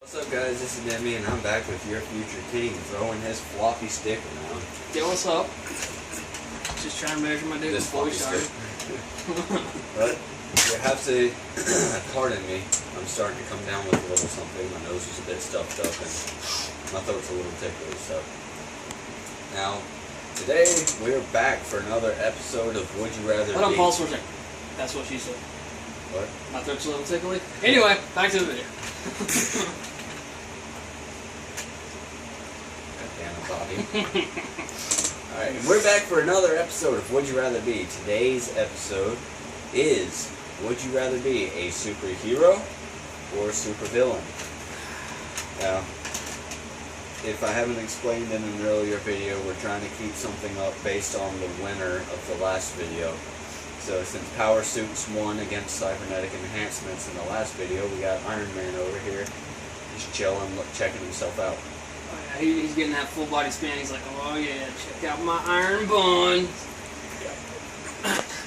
What's up, guys? This is ItsADemi, and I'm back with your future king throwing his floppy stick around. Yeah, what's up? Just trying to measure my dick before we started. But you have to pardon me. I'm starting to come down with a little something. My nose is a bit stuffed up, and my throat's a little tickly. So now, today we're back for another episode of Would You Rather Be. Hold on, pause for a second. That's what she said. What? My throat's a little tickly. Anyway, back to the video. Damn it, Bobby. Alright, we're back for another episode of Would You Rather Be. Today's episode is, would you rather be a superhero or a supervillain? Now, if I haven't explained in an earlier video, we're trying to keep something up based on the winner of the last video. So since Power Suits won against Cybernetic Enhancements in the last video, we got Iron Man over here just chilling, checking himself out. Oh, yeah, he's getting that full body spin. He's like, oh yeah, check out my iron bun.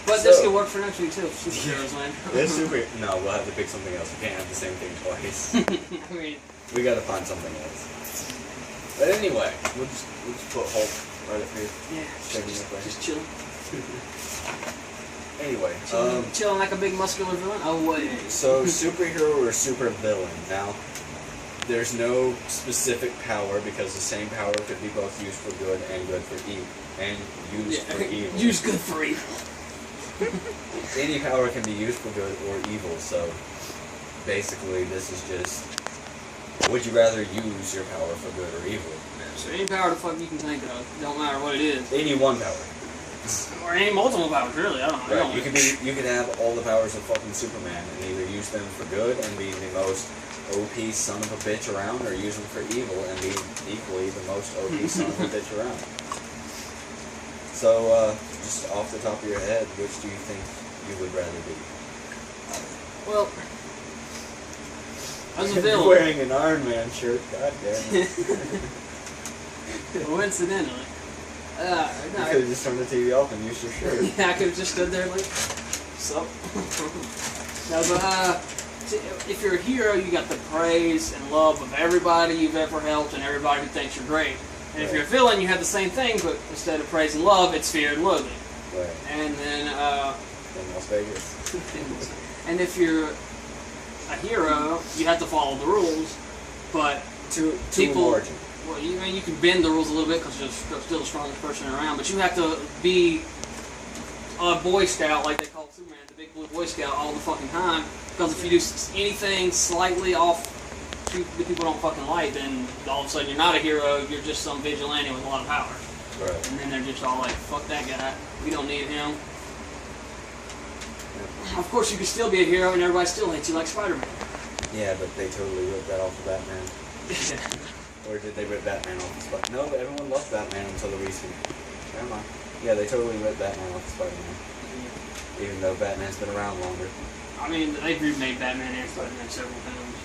But this could work for next week too. Superheroes win. No, we'll have to pick something else. We can't have the same thing twice. I mean, we gotta find something else. But anyway, we'll just put Hulk right up here. Yeah, just chilling. Anyway, chilling like a big muscular villain. Oh wait. So superhero or supervillain? Now, there's no specific power because the same power could be both used for good and good for evil, and used for evil. Used good for evil. Any power can be used for good or evil. So basically, this is just, would you rather use your power for good or evil? So any power the fuck you can think of, don't matter what it is. Any one power. Or any multiple powers, really. I don't know. Right. You could have all the powers of fucking Superman and either use them for good and be the most OP son of a bitch around, or use them for evil and be equally the most OP son of a bitch around. So, just off the top of your head, which do you think you would rather be? Well, as a villain, You're wearing an Iron Man shirt, god damn it. Coincidentally. No, you could have just turned the TV off and used your shirt. Yeah, I could have just stood there like, sup? No, but, if you're a hero, you got the praise and love of everybody you've ever helped and everybody who thinks you're great. And if you're a villain, you have the same thing, but instead of praise and love, it's fear and loathing. Right. And then, in Las Vegas. And if you're a hero, you have to follow the rules, but to people... margin. Well, you can bend the rules a little bit because you're still the strongest person around, but you have to be a Boy Scout, like they call Superman, the big blue Boy Scout, all the fucking time. Because if you do anything slightly off the people don't fucking like, then all of a sudden you're not a hero, you're just some vigilante with a lot of power. Right. And then they're just all like, fuck that guy, we don't need him. Yeah. Of course, you can still be a hero and everybody still hates you like Spider-Man. Yeah, but they totally ripped that off of Batman. Or did they rip Batman off of Spider-Man? No, but everyone loved Batman until the recent. Never mind. Yeah, they totally ripped Batman off of Spider-Man. Yeah. Even though Batman's been around longer. I mean, they've remade Batman and Spider-Man several times.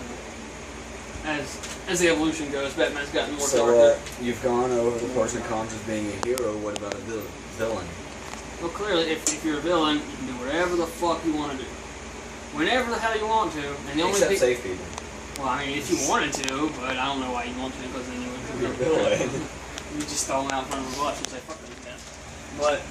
So. As the evolution goes, Batman's gotten more darker. So, you've gone over the pros and cons of being a hero. What about a villain? Well, clearly, if you're a villain, you can do whatever the fuck you want to do. Whenever the hell you want to. And the Except save people. Well, I mean, if you wanted to, but I don't know why you want to, because then you would be a villain. You just throw them out in front of a bus and say, fuck those guys. But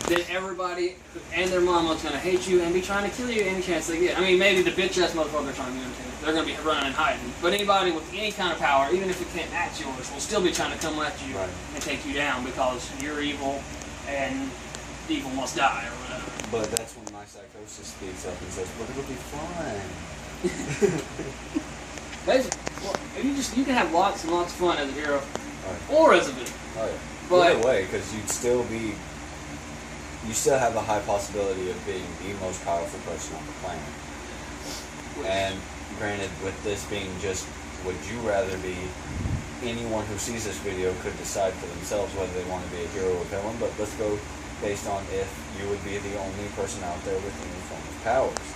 then everybody and their mama's going to hate you and be trying to kill you any chance they get. I mean, maybe the bitch-ass motherfuckers aren't going to. They're going to be running and hiding. But anybody with any kind of power, even if it can't match yours, will still be trying to come at you and take you down because you're evil and evil must die or whatever. But that's when my psychosis speaks up and says, but it'll be fun. You can have lots and lots of fun as a hero, or as a villain. Oh yeah. But either way, because you still have a high possibility of being the most powerful person on the planet. And granted, with this being just, would you rather be? Anyone who sees this video could decide for themselves whether they want to be a hero or villain. But let's go based on if you would be the only person out there with any form of powers.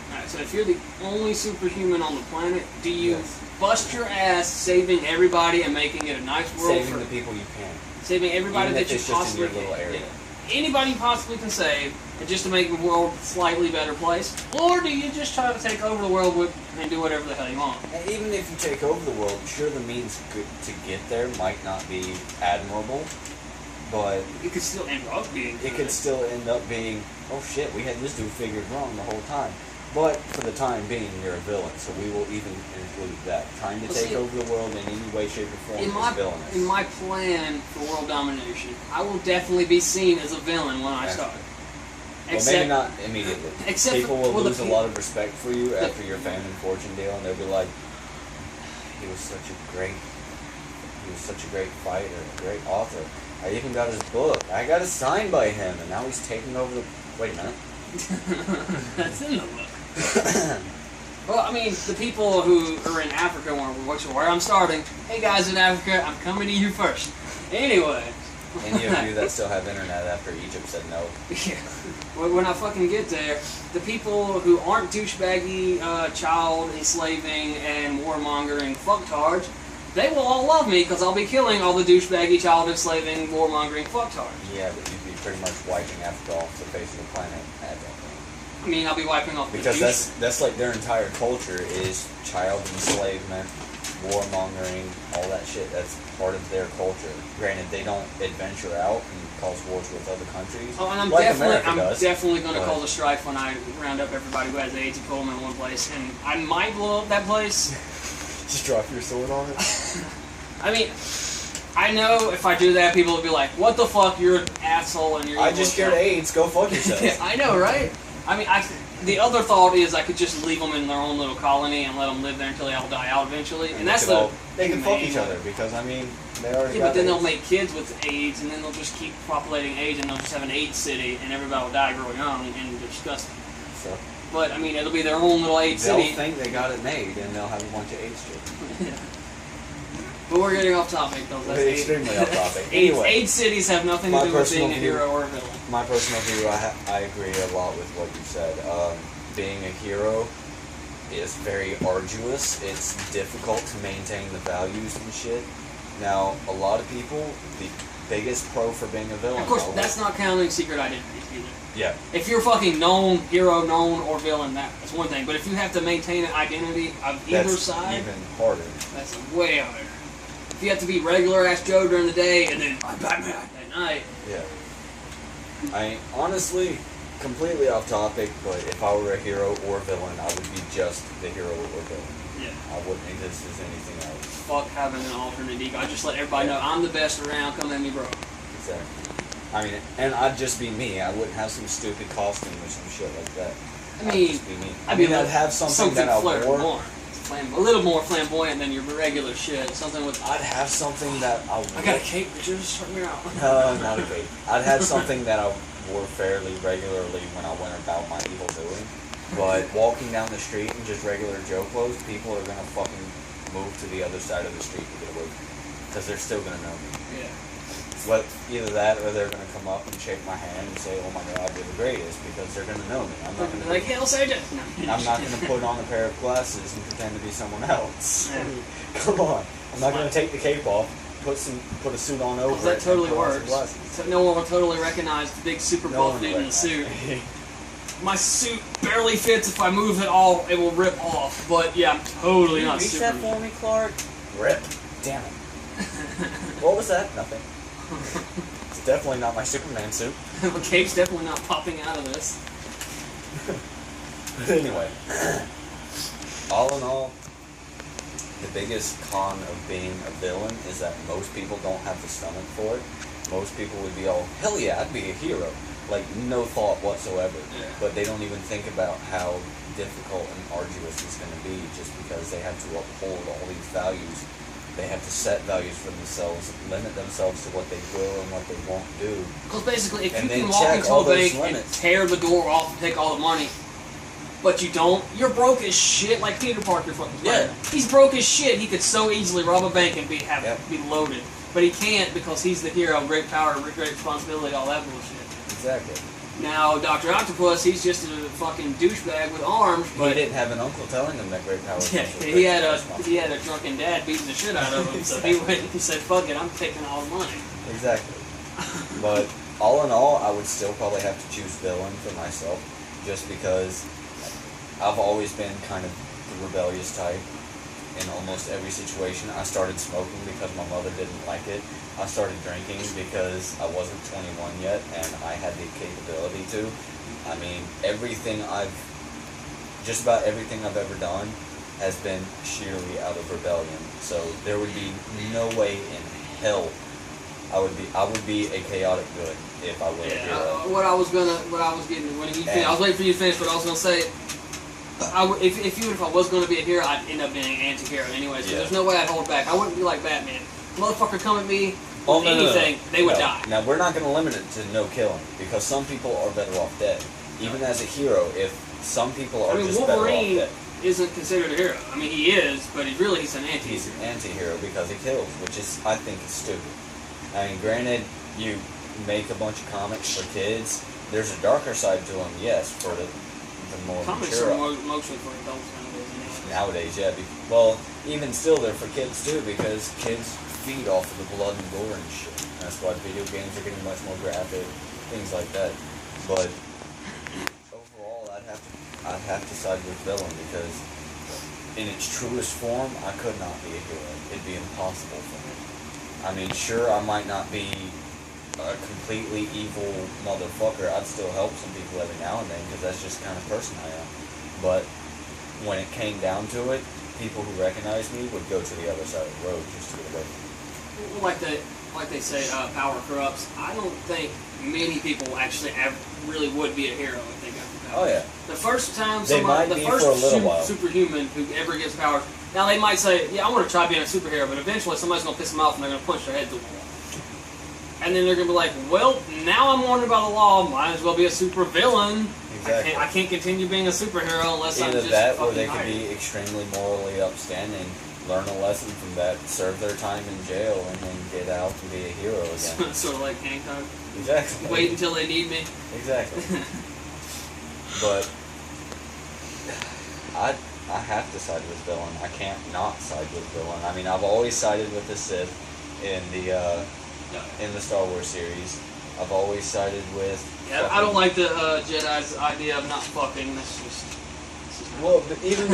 Alright, so if you're the only superhuman on the planet, do you bust your ass saving everybody and making it a nice world? Saving the people you can. Saving everybody that you possibly can. Little area. Yeah. anybody you possibly can save, and just to make the world a slightly better place? Or do you just try to take over the world and do whatever the hell you want? And even if you take over the world, sure, the means to get there might not be admirable, but it could still end up being good. It could still end up being, oh shit, we had this dude figured wrong the whole time. But for the time being, you're a villain, so we will even include that. Trying to take over the world in any way, shape, or form is villainous. In my plan for world domination, I will definitely be seen as a villain when I start. Well, maybe not immediately. People will lose a lot of respect for you after your fame and fortune deal, and they'll be like, he was such a great fighter, a great author. I even got his book. I got it signed by him, and now he's taking over the... Wait a minute. That's in the book. Well, I mean, the people who are in Africa where I'm starting. Hey guys in Africa, I'm coming to you first. Anyway. Any of you that still have internet after Egypt said no. Yeah. When I fucking get there, the people who aren't douchebaggy, child enslaving, and warmongering fucktards, they will all love me because I'll be killing all the douchebaggy, child enslaving, warmongering fucktards. Yeah, but you'd be pretty much wiping Africa off the face of the planet at that point. I mean, I'll be wiping off because that's like their entire culture is child enslavement, warmongering, all that shit. That's part of their culture. Granted, they don't adventure out and cause wars with other countries. Oh, and I'm definitely going to cause a strike when I round up everybody who has AIDS and put them in one place, and I might blow up that place. Just drop your sword on it. I mean, I know if I do that, people will be like, "What the fuck? You're an asshole," and you're. I just scared AIDS. Go fuck yourself. Yeah, I know, right? I mean, the other thought is I could just leave them in their own little colony and let them live there until they all die out eventually. And that's they can fuck each other because I mean they already. Yeah, but then they'll make kids with AIDS, and then they'll just keep populating AIDS, and they'll just have an AIDS city, and everybody will die growing young and disgusting. So. But I mean, it'll be their own little AIDS city. They'll think they got it made, and they'll have a bunch of AIDS children. Yeah. But we're getting off topic, though. That's extremely off topic. Anyway, AIDS cities have nothing to do with being a hero or a villain. My personal view, I agree a lot with what you said. Being a hero is very arduous. It's difficult to maintain the values and shit. Now, a lot of people, the biggest pro for being a villain. Of course, that's not counting secret identities either. Yeah. If you're fucking known, hero, known, or villain, that's one thing. But if you have to maintain an identity of either side, even harder. That's way harder. If you have to be regular ass Joe during the day and then I'm Batman at night. Yeah. Honestly, completely off topic, but if I were a hero or villain, I would be just the hero or villain. Yeah. I wouldn't exist as anything else. Fuck having an alternate ego. I just let everybody know I'm the best around, come at me, bro. Exactly. I mean, and I'd just be me. I wouldn't have some stupid costume or some shit like that. I mean, just be me. I mean, I'd have something that I wore. A little more flamboyant than your regular shit. Something with. I'd have something that I wore. I got a cape, but you're just shutting me out. No, not a cape. I'd have something that I wore fairly regularly when I went about my evil doing. But walking down the street in just regular Joe clothes, people are gonna fucking move to the other side of the street to get away from me. Because they're still gonna know me. Yeah. But either that or they're gonna come up and shake my hand and say, "Oh my God, you're the greatest," because they're gonna know me. I'm not gonna like hell, Sergeant. No. I'm not gonna put on a pair of glasses and pretend to be someone else. Yeah. Come on, I'm not gonna take the cape off, put a suit on over. That totally works. So no one will totally recognize the big super buff dude in the suit. My suit barely fits. If I move at all, it will rip off. But yeah, I'm totally not super. Reach that for me, Clark. Rip. Damn it. What was that? Nothing. It's definitely not my Superman suit. The cape's definitely not popping out of this. But anyway, all in all, the biggest con of being a villain is that most people don't have the stomach for it. Most people would be all, hell yeah, I'd be a hero. Like, no thought whatsoever. Yeah. But they don't even think about how difficult and arduous it's going to be just because they have to uphold all these values. They have to set values for themselves, limit themselves to what they will and what they won't do. Because basically, if you can walk into a bank and tear the door off and take all the money, but you don't, you're broke as shit, like Peter Parker fucking. Yeah. He's broke as shit. He could so easily rob a bank and be loaded. But he can't because he's the hero, great power, great responsibility, all that bullshit. Exactly. Now, Dr. Octopus, he's just a fucking douchebag with arms, but... He didn't have an uncle telling him that great power. Yeah, he had a drunken dad beating the shit out of him, so he went and said, fuck it, I'm taking all the money. Exactly. But all in all, I would still probably have to choose villain for myself, just because I've always been kind of the rebellious type in almost every situation. I started smoking because my mother didn't like it. I started drinking because I wasn't 21 yet, and I had the capability to. I mean, just about everything I've ever done has been sheerly out of rebellion. So there would be no way in hell I would be a chaotic good if I were a hero. What I was getting when you I was waiting for you to finish. What I was gonna say, if I was gonna be a hero, I'd end up being an anti-hero anyways. So there's no way I'd hold back. I wouldn't be like Batman. Motherfucker, come at me. Anything, they would die. Now we're not gonna limit it to no killing, because some people are better off dead. Even as a hero, if some people are just Wolverine better off dead. Isn't considered a hero. I mean, he is, but he's an anti-hero. He's an anti-hero because he kills, which is, I think, is stupid. I mean, granted, you make a bunch of comics for kids. There's a darker side to them, yes, for the more comics mature. Comics are mostly for adults nowadays. Nowadays, yeah. Well, even still, they're for kids too, because kids feed off of the blood and gore and shit. That's why video games are getting much more graphic, things like that. But overall, I'd have to side with villain, because in its truest form, I could not be a hero. It'd be impossible for me. I mean, sure, I might not be a completely evil motherfucker. I'd still help some people every now and then, because that's just the kind of person I am. But when it came down to it, people who recognized me would go to the other side of the road just to get away from me. Like they say, power corrupts. I don't think many people actually really would be a hero if they got the power. Oh yeah. The first time superhuman who ever gets power. Now they might say, "Yeah, I want to try being a superhero," but eventually somebody's gonna piss them off and they're gonna punch their head through the wall. And then they're gonna be like, "Well, now I'm warned by the law. Might as well be a supervillain. Exactly. I can't continue being a superhero unless I'm either just that, fucking or they could hired." be extremely morally upstanding, learn a lesson from that, serve their time in jail, and then get out and be a hero again. Sort of like Hancock. Exactly. Wait until they need me. Exactly. But I have to side with villain. I can't not side with villain. I mean, I've always sided with the Sith in the Star Wars series. I've always sided with. Yeah, I don't like the Jedi's idea of not fucking. That's just. Well, but even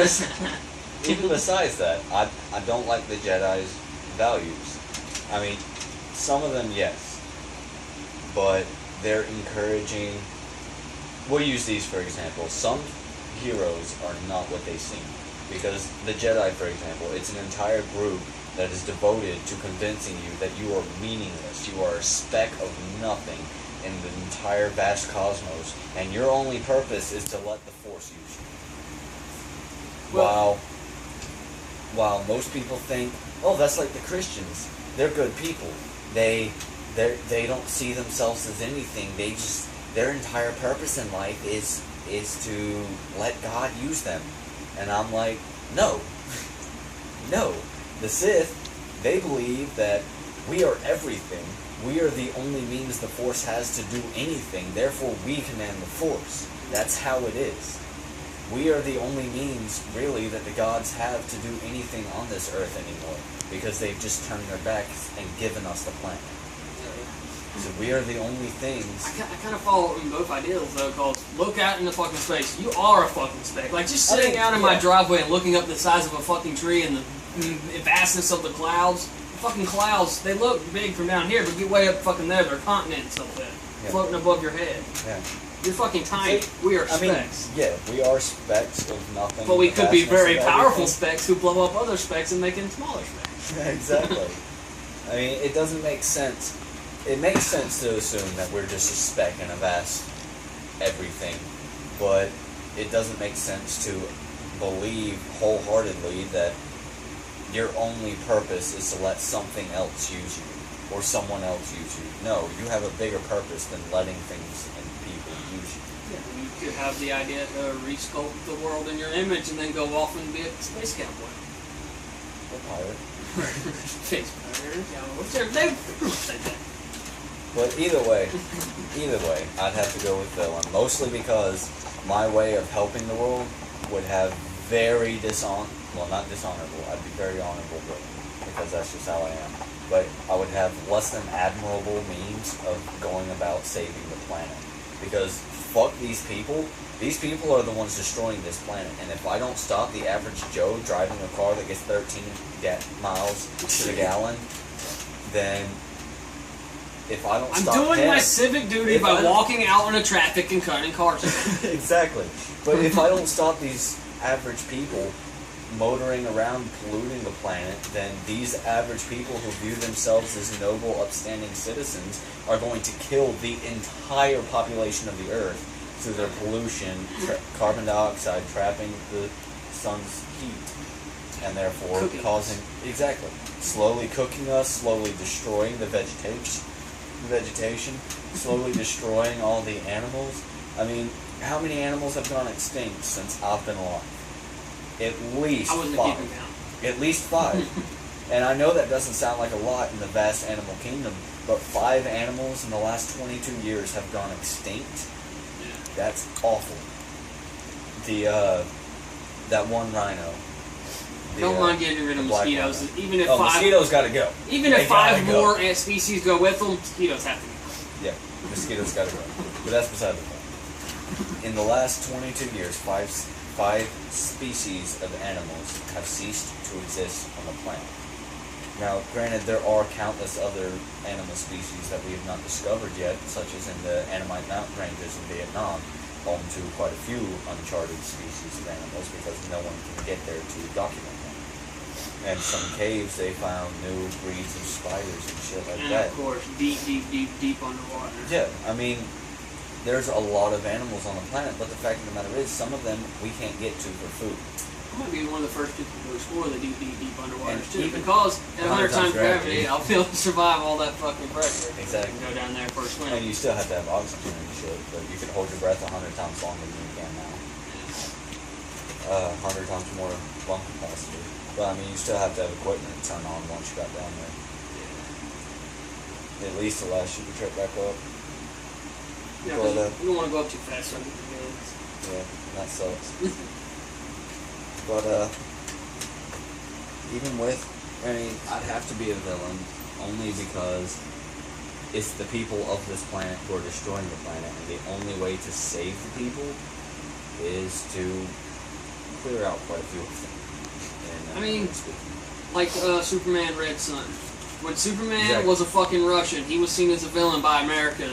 besides that, I don't like the Jedi's values. I mean, some of them, yes, but they're encouraging. We'll use these for example. Some heroes are not what they seem, because the Jedi, for example, it's an entire group that is devoted to convincing you that you are meaningless, you are a speck of nothing in the entire vast cosmos, and your only purpose is to let the Force use you. While most people think, oh, that's like the Christians, they're good people, they don't see themselves as anything, their entire purpose in life is to let God use them. And I'm like, no. No. The Sith, they believe that we are everything. We are the only means the Force has to do anything. Therefore, we command the Force. That's how it is. We are the only means, really, that the gods have to do anything on this earth anymore, because they've just turned their backs and given us the planet. So we are the only things. I kind of follow in both ideals, though, because look out in the fucking space. You are a fucking speck. Like, just sitting out in my driveway and looking up the size of a fucking tree and the vastness of the clouds. The fucking clouds, they look big from down here, but get way up fucking there, they're continents up there, floating above your head. Yeah. You're fucking tiny. We are specks. We are specks of nothing. But we could be very powerful specks who blow up other specks and make them smaller specks. Yeah, exactly. I mean, it doesn't make sense. It makes sense to assume that we're just a speck in a vast everything, but it doesn't make sense to believe wholeheartedly that your only purpose is to let something else use you, or someone else use you. No, you have a bigger purpose than letting things and people use you. Yeah, you could have the idea to resculpt the world in your image and then go off and be a space cowboy. Or pirate. Space pirate, yeah, whichever, they say that. But either way, I'd have to go with villain. Mostly because my way of helping the world would have very not dishonorable, I'd be very honorable, but because that's just how I am. But I would have less than admirable means of going about saving the planet. Because fuck these people. These people are the ones destroying this planet. And if I don't stop the average Joe driving a car that gets 13 miles to the gallon, then if I don't stop I'm doing him, my civic duty by walking out into traffic and cutting cars. Exactly. But if I don't stop these average people motoring around polluting the planet, then these average people who view themselves as noble, upstanding citizens are going to kill the entire population of the Earth through their pollution, carbon dioxide trapping the sun's heat, and therefore Cooking causing slowly cooking us, slowly destroying the vegetation, slowly destroying all the animals. I mean, how many animals have gone extinct since I've been alive? At least I wasn't 5. keeping count. At least 5. And I know that doesn't sound like a lot in the vast animal kingdom, but 5 animals in the last 22 years have gone extinct. Yeah. That's awful. That one rhino. Don't mind getting rid of mosquitoes. Rhino. Even if mosquitoes gotta go. Even if 5 more species go with them, mosquitoes have to go. Yeah, mosquitoes gotta go. But that's beside the point. In the last 22 years, 5 species of animals have ceased to exist on the planet. Now, granted, there are countless other animal species that we have not discovered yet, such as in the Annamite mountain ranges in Vietnam, home to quite a few uncharted species of animals because no one can get there to document them. And some caves, they found new breeds of spiders and shit like that. And of course, deep underwater. Yeah, I mean, there's a lot of animals on the planet, but the fact of the matter is, some of them we can't get to for food. I might be one of the first people to explore the deep underwater too, even because at 100 times gravity, gravity, I'll be able to survive all that fucking pressure. Exactly. And go down there for a swim. And you still have to have oxygen and shit, but you can hold your breath 100 times longer than you can now. 100 times more lung capacity. But I mean, you still have to have equipment to turn on once you got down there. At least to last you the trip back up. Yeah, because you don't want to go up too fast so I get the gains. Yeah, that sucks. But, even with, I mean, I'd have to be a villain only because it's the people of this planet who are destroying the planet, and the only way to save the people is to clear out quite a few of them. And, I mean, like Superman Red Sun. When Superman was a fucking Russian, he was seen as a villain by America,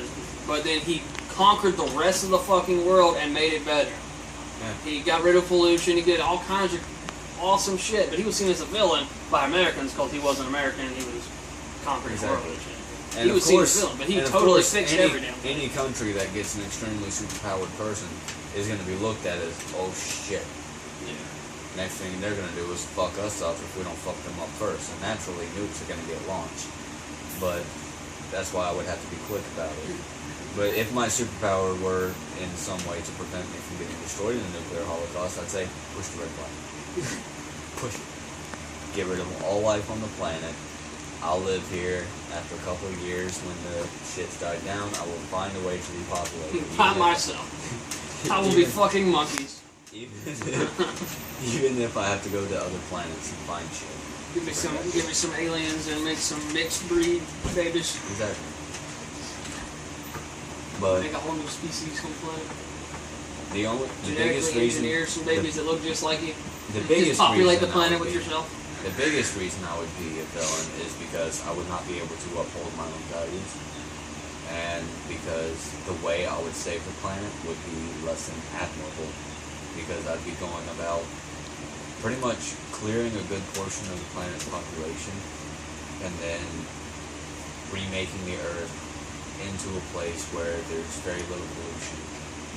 but then he conquered the rest of the fucking world and made it better. Yeah. He got rid of pollution, he did all kinds of awesome shit, but he was seen as a villain by Americans because he wasn't American and he was conquering the world and shit. And he was seen as a villain, but he totally fixed everything. Any country that gets an extremely superpowered person is going to be looked at as, oh shit. Yeah. Next thing they're going to do is fuck us up if we don't fuck them up first. And naturally, nukes are going to get launched. But that's why I would have to be quick about it. But if my superpower were in some way to prevent me from getting destroyed in a nuclear holocaust, I'd say, push the red button. Push it. Get rid of all life on the planet. I'll live here. After a couple of years, when the shit's died down, I will find a way to repopulate. By myself. I will be fucking monkeys. Even if I have to go to other planets and find shit. Give me some aliens and make some mixed breed babies. Exactly. But make a whole new species on the planet. The biggest reason engineer some babies that look just like you. The biggest just populate reason the planet with yourself. The biggest reason I would be a villain is because I would not be able to uphold my own values, and because the way I would save the planet would be less than admirable, because I'd be going about pretty much clearing a good portion of the planet's population, and then remaking the Earth into a place where there's very little pollution.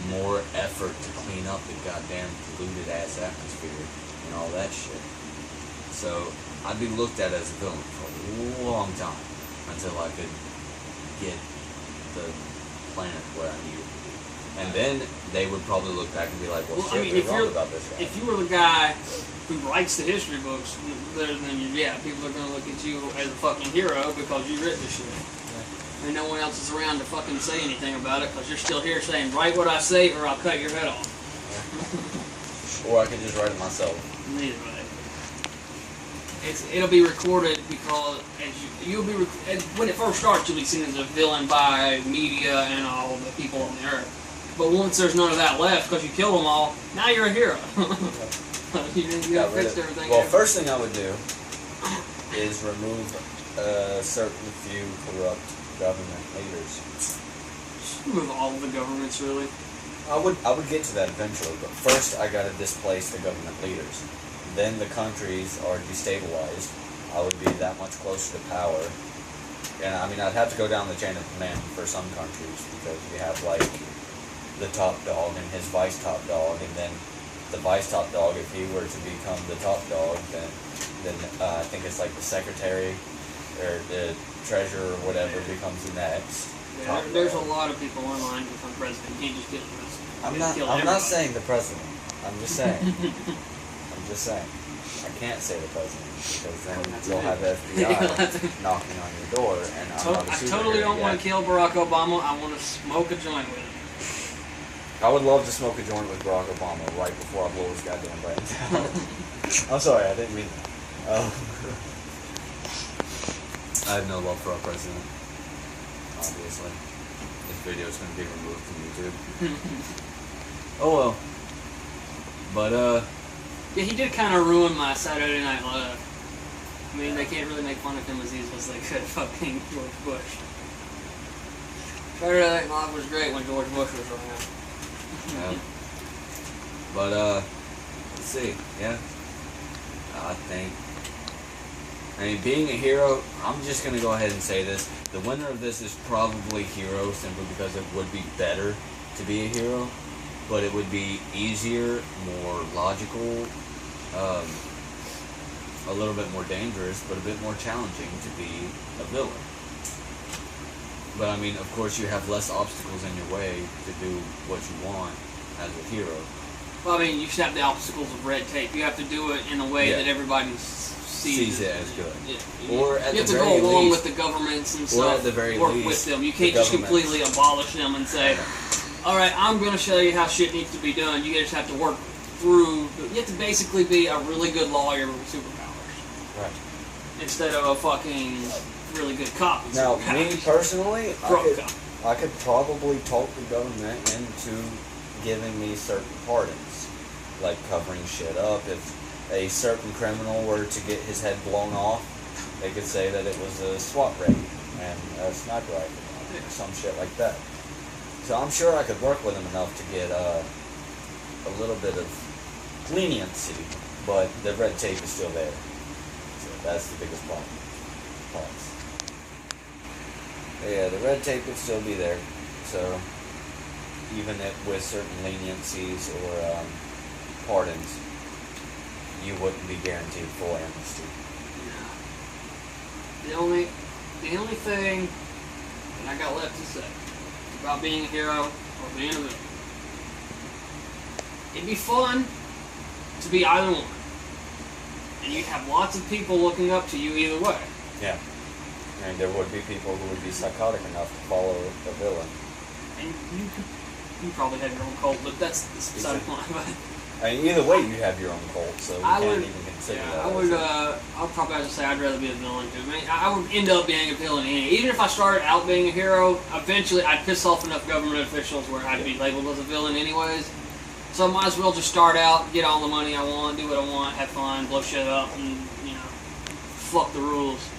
More effort to clean up the goddamn polluted ass atmosphere and all that shit. So I'd be looked at as a villain for a long time until I could get the planet where I needed to be. And then they would probably look back and be like, well shit, I mean, they're wrong about this guy. If you were the guy who writes the history books, then yeah, people are going to look at you as a fucking hero because you wrote this shit. And no one else is around to fucking say anything about it because you're still here saying, write what I say or I'll cut your head off. Or I could just write it myself. Neither way. it'll be recorded because when it first starts, you'll be seen as a villain by media and all the people on the earth. But once there's none of that left because you killed them all, now you're a hero. you fixed everything. Well, first thing I would do is remove certain few corrupt government leaders. Remove all of the governments, really. I would get to that eventually, but first I gotta displace the government leaders. Then the countries are destabilized. I would be that much closer to power. And I mean, I'd have to go down the chain of command for some countries because we have like the top dog and his vice top dog, and then the vice top dog, if he were to become the top dog, then I think it's like the secretary or the treasurer or whatever becomes the next. Yeah, there's a lot of people online to become president. You can't just get the president. I'm not saying the president. I'm just saying. I can't say the president because then you'll have FBI knocking on your door, and I totally don't want to kill Barack Obama. I want to smoke a joint with him. I would love to smoke a joint with Barack Obama right before I blow his goddamn brains out. I'm sorry, I didn't mean that. I have no love for our president. Obviously, this video is going to be removed from YouTube. Oh well. But yeah, he did kind of ruin my Saturday Night Live. I mean, they can't really make fun of him as easy as they could fucking George Bush. Saturday Night Live was great when George Bush was around. Yeah. But let's see. Yeah, I mean, being a hero, I'm just going to go ahead and say this. The winner of this is probably Hero, simply because it would be better to be a hero, but it would be easier, more logical, a little bit more dangerous, but a bit more challenging to be a villain. But I mean, of course, you have less obstacles in your way to do what you want as a hero. Well, I mean, you should have the obstacles of red tape. You have to do it in a way that everybody sees it as good. Yeah. Or at you have the to very go along least, with the governments and stuff. Or at the very work least, with them. You can't just completely abolish them and say, all right, I'm going to show you how shit needs to be done. You just have to work through. You have to basically be a really good lawyer with superpowers. Right. Instead of a fucking really good cop. Now, me personally, I could probably talk the government into giving me certain pardons, like covering shit up. If a certain criminal were to get his head blown off, they could say that it was a SWAT raid and a sniper rifle or some shit like that. So I'm sure I could work with them enough to get a little bit of leniency, but the red tape is still there. So that's the biggest problem. Yeah, the red tape would still be there. So even with certain leniencies or pardons, you wouldn't be guaranteed full amnesty. The only thing that I got left to say about being a hero or being a villain, it'd be fun to be either one, and you'd have lots of people looking up to you either way. Yeah. And there would be people who would be psychotic enough to follow a villain. And you probably have your own cult, but that's beside the point. I mean, either way, you have your own cult, so you can't even consider that. I'll probably have to say I'd rather be a villain too. I mean, I would end up being a villain anyway. Even if I started out being a hero, eventually I'd piss off enough government officials where I'd be labeled as a villain anyways. So I might as well just start out, get all the money I want, do what I want, have fun, blow shit up, and, fuck the rules.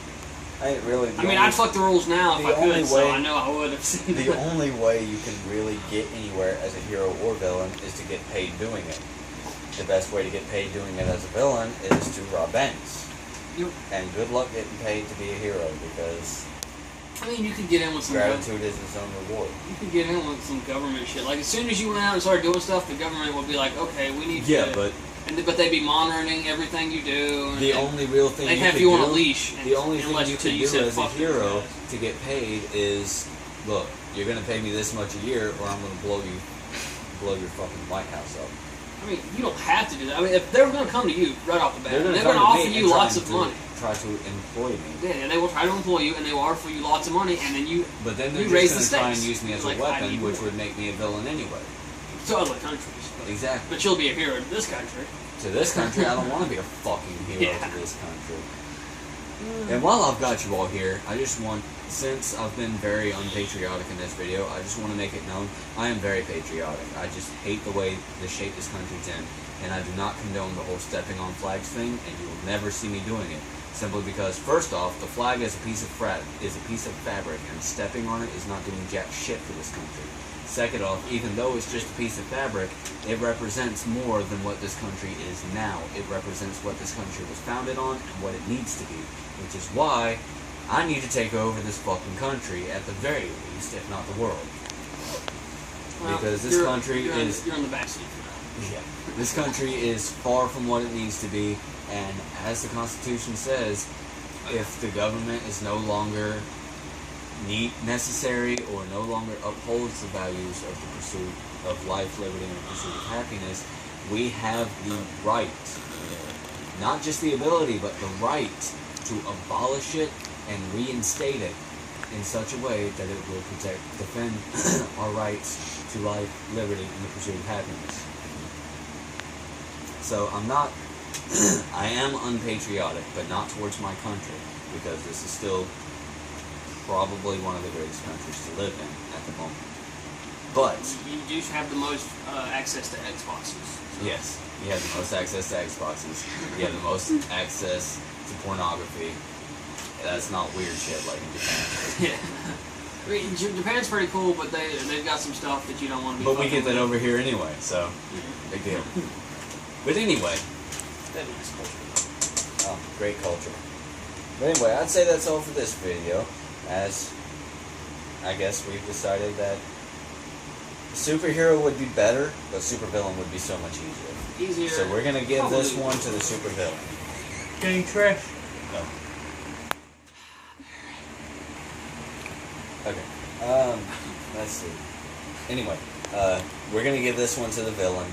I'd fuck the rules now if I could, so I know I would have seen the only way you can really get anywhere as a hero or villain is to get paid doing it. The best way to get paid doing it as a villain is to rob banks. And good luck getting paid to be a hero, because you could get in with some gratitude is its own reward. You could get in with some government shit. Like, as soon as you went out and started doing stuff, the government would be like, okay, we need to... But they'd be monitoring everything you do. And the only real thing they'd have you on a leash. The only thing you can do as a hero to get paid is, look, you're going to pay me this much a year, or I'm going to blow your fucking White House up. I mean, you don't have to do that. I mean, if they were going to come to you right off the bat, they're going to offer you lots of money. Try to employ me. Yeah, they will try to employ you, and they will offer you lots of money, and then you But then they're just going to try and use me as a weapon, which would make me a villain anyway. To other countries. Exactly. But you'll be a hero to this country. To to this country. I don't want to be a fucking hero to this country. And while I've got you all here, I just want, since I've been very unpatriotic in this video, I just want to make it known I am very patriotic. I just hate the way the shape this country's in, and I do not condone the whole stepping on flags thing, and you will never see me doing it. Simply because, first off, the flag is a piece of fabric, and stepping on it is not doing jack shit for this country. Second off, even though it's just a piece of fabric, it represents more than what this country is now. It represents what this country was founded on and what it needs to be, which is why I need to take over this fucking country at the very least, if not the world. Well, because this country you're is... You're on the backseat for now. Yeah. This country is far from what it needs to be, and as the Constitution says, if the government is no longer necessary or no longer upholds the values of the pursuit of life, liberty, and the pursuit of happiness, we have the right, not just the ability, but the right to abolish it and reinstate it in such a way that it will defend our rights to life, liberty, and the pursuit of happiness. So I am unpatriotic, but not towards my country, because this is still probably one of the greatest countries to live in at the moment. But you do have the most access to Xboxes. So. Yes, you have the most access to Xboxes. You have the most access to pornography. That's not weird shit like in Japan. Yeah. I mean, Japan's pretty cool, but they've got some stuff that you don't want to be. But we get that over here anyway, so big deal. But anyway. That is culture. Oh, great culture. But anyway, I'd say that's all for this video, as I guess we've decided that superhero would be better, but supervillain would be so much easier. Easier. So we're gonna give this one to the supervillain. Getting trash. No. Okay. Let's see. Anyway, we're gonna give this one to the villain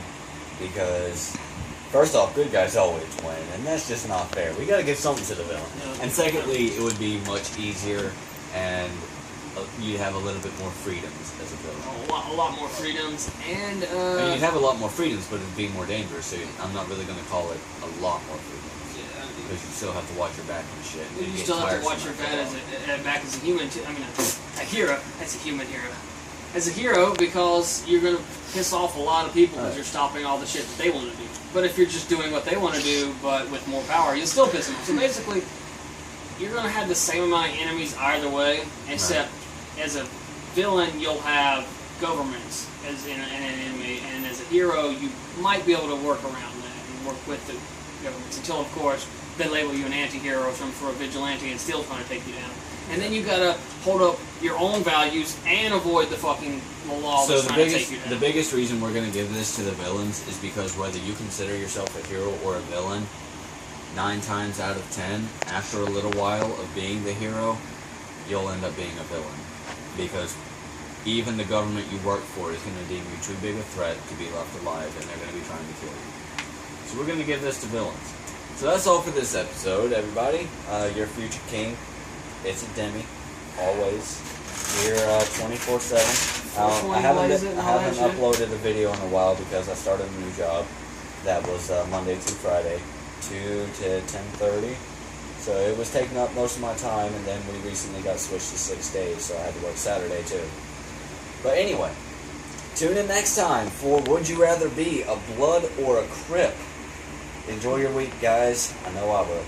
because, first off, good guys always win, and that's just not fair. We gotta give something to the villain. And secondly, it would be much easier, and you'd have a little bit more freedoms as a villain. A lot more freedoms, and I mean, you'd have a lot more freedoms, but it'd be more dangerous. So I'm not really gonna call it a lot more freedoms. Because you still have to watch your back and shit. You still have to watch your back as a human too. I mean, a hero. That's a human hero. As a hero, because you're gonna piss off a lot of people because you're stopping all the shit that they want to do. But if you're just doing what they want to do, but with more power, you'll still piss them off. So basically, you're gonna have the same amount of enemies either way, except as a villain, you'll have governments as an enemy, and as a hero, you might be able to work around that and work with the governments until, of course, they label you an anti-hero for a vigilante and still trying to take you down. And then you gotta hold up your own values and avoid the fucking law that's trying to take you down. The biggest reason we're gonna give this to the villains is because whether you consider yourself a hero or a villain, 9 times out of 10, after a little while of being the hero, you'll end up being a villain. Because even the government you work for is gonna deem you too big a threat to be left alive, and they're gonna be trying to kill you. So we're gonna give this to villains. So that's all for this episode, everybody. Your future king, ItsADemi, always here 24/7. I haven't uploaded a video in a while because I started a new job that was Monday through Friday, 2 to 10:30. So it was taking up most of my time, and then we recently got switched to 6 days, so I had to work Saturday too. But anyway, tune in next time for Would You Rather Be a Blood or a Crip? Enjoy your week, guys. I know I will.